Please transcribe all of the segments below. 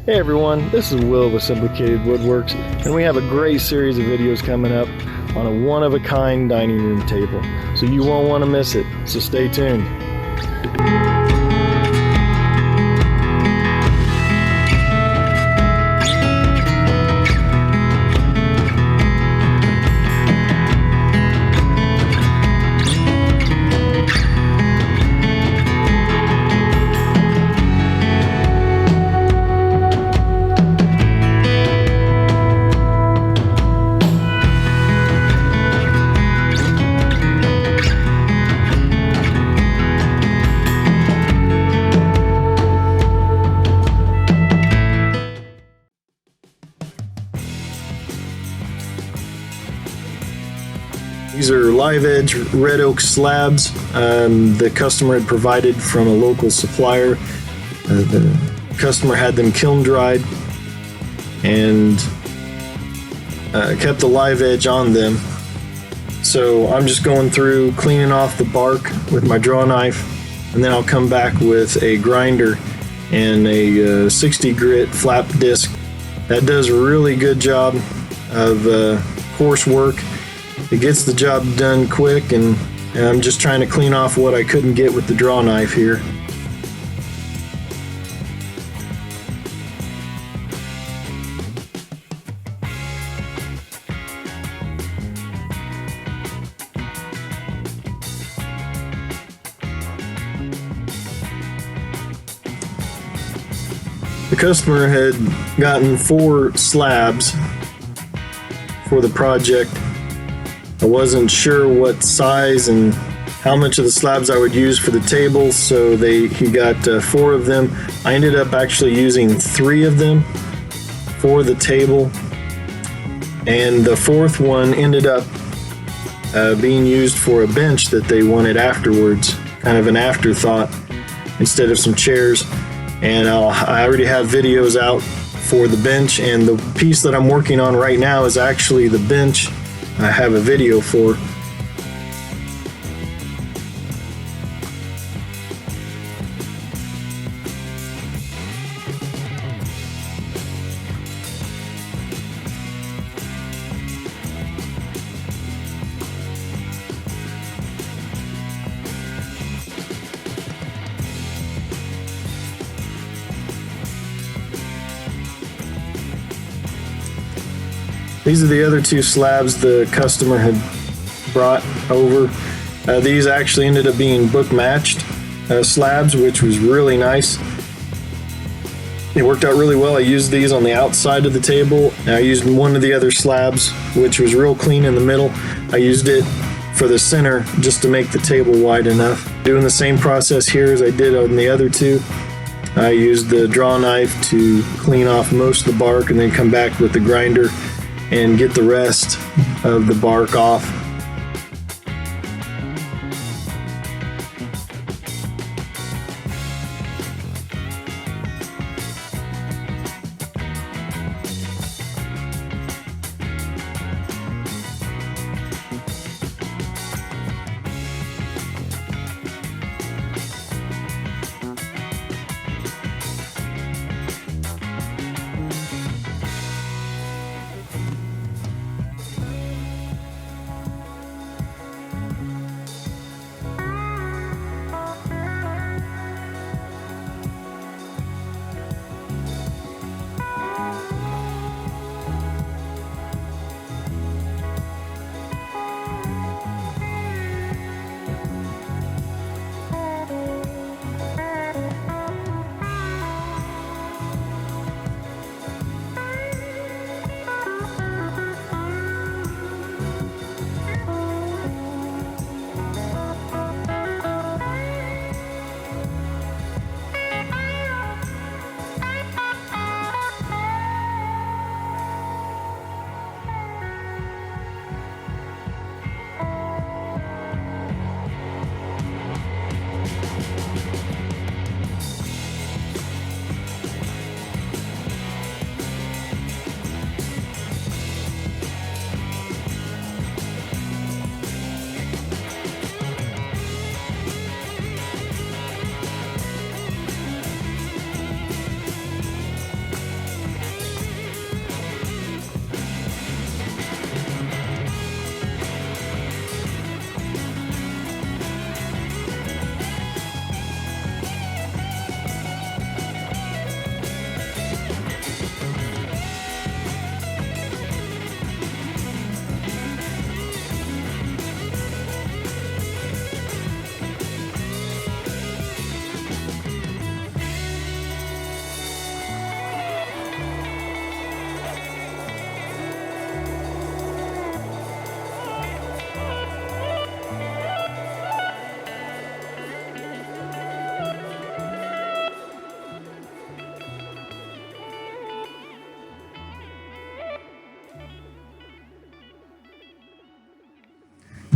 Hey everyone, this is Will with Simplicated Woodworks, and we have a great series of videos coming up on a one-of-a-kind dining room table. So you won't want to miss it, so stay tuned. These are live edge red oak slabs the customer had provided from a local supplier. The customer had them kiln dried and kept the live edge on them. So I'm just going through cleaning off the bark with my draw knife, and then I'll come back with a grinder and a 60 grit flap disc. That does a really good job of coarse work. It gets the job done quick, and I'm just trying to clean off what I couldn't get with the draw knife here. The customer had gotten 4 slabs for the project. I wasn't sure what size and how much of the slabs I would use for the table, so he got 4 of them. I ended up actually using 3 of them for the table, and the 4th one ended up being used for a bench that they wanted afterwards, kind of an afterthought instead of some chairs. And I already have videos out for the bench, and the piece that I'm working on right now is actually the bench I have a video for. These are the other 2 slabs the customer had brought over. These actually ended up being book matched slabs, which was really nice. It worked out really well. I used these on the outside of the table. I used one of the other slabs, which was real clean in the middle. I used it for the center just to make the table wide enough. Doing the same process here as I did on the other 2. I used the draw knife to clean off most of the bark and then come back with the grinder and get the rest of the bark off.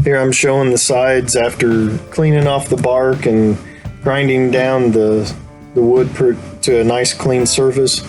Here I'm showing the sides after cleaning off the bark and grinding down the wood to a nice clean surface.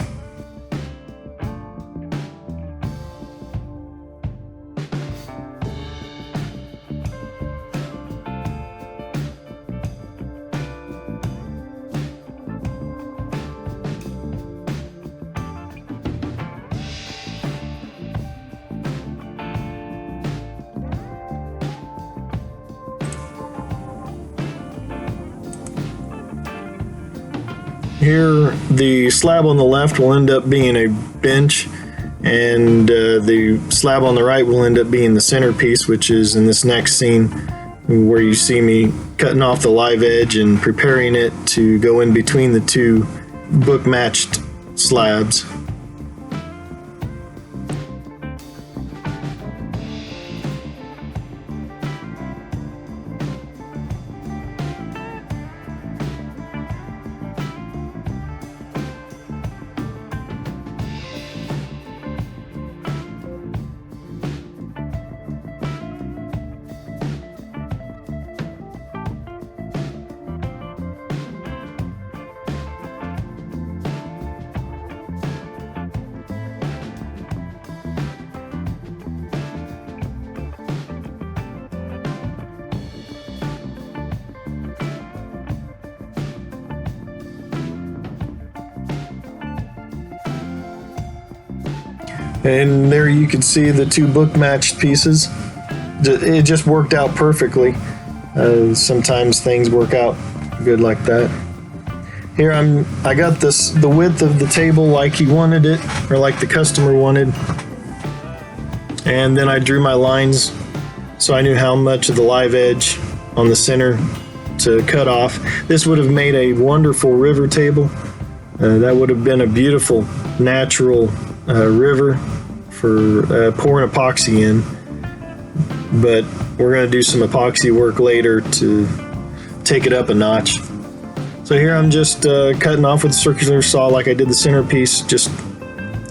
Here, the slab on the left will end up being a bench, and the slab on the right will end up being the centerpiece, which is in this next scene where you see me cutting off the live edge and preparing it to go in between the two book matched slabs. And there you can see the two book matched pieces. It just worked out perfectly. Sometimes things work out good like that. Here I got the width of the table like he wanted it, or like the customer wanted. And then I drew my lines so I knew how much of the live edge on the center to cut off. This would have made a wonderful river table. That would have been a beautiful natural river for pouring epoxy in, but we're going to do some epoxy work later to take it up a notch. So here I'm just cutting off with a circular saw like I did the centerpiece, just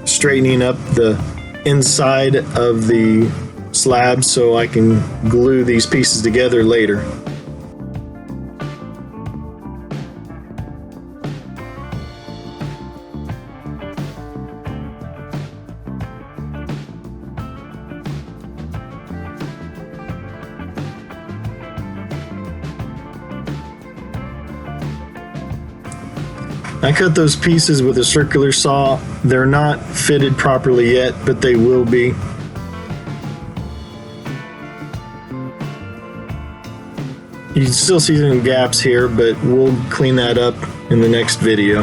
straightening up the inside of the slab so I can glue these pieces together later. I cut those pieces with a circular saw. They're not fitted properly yet, but they will be. You can still see some gaps here, but we'll clean that up in the next video.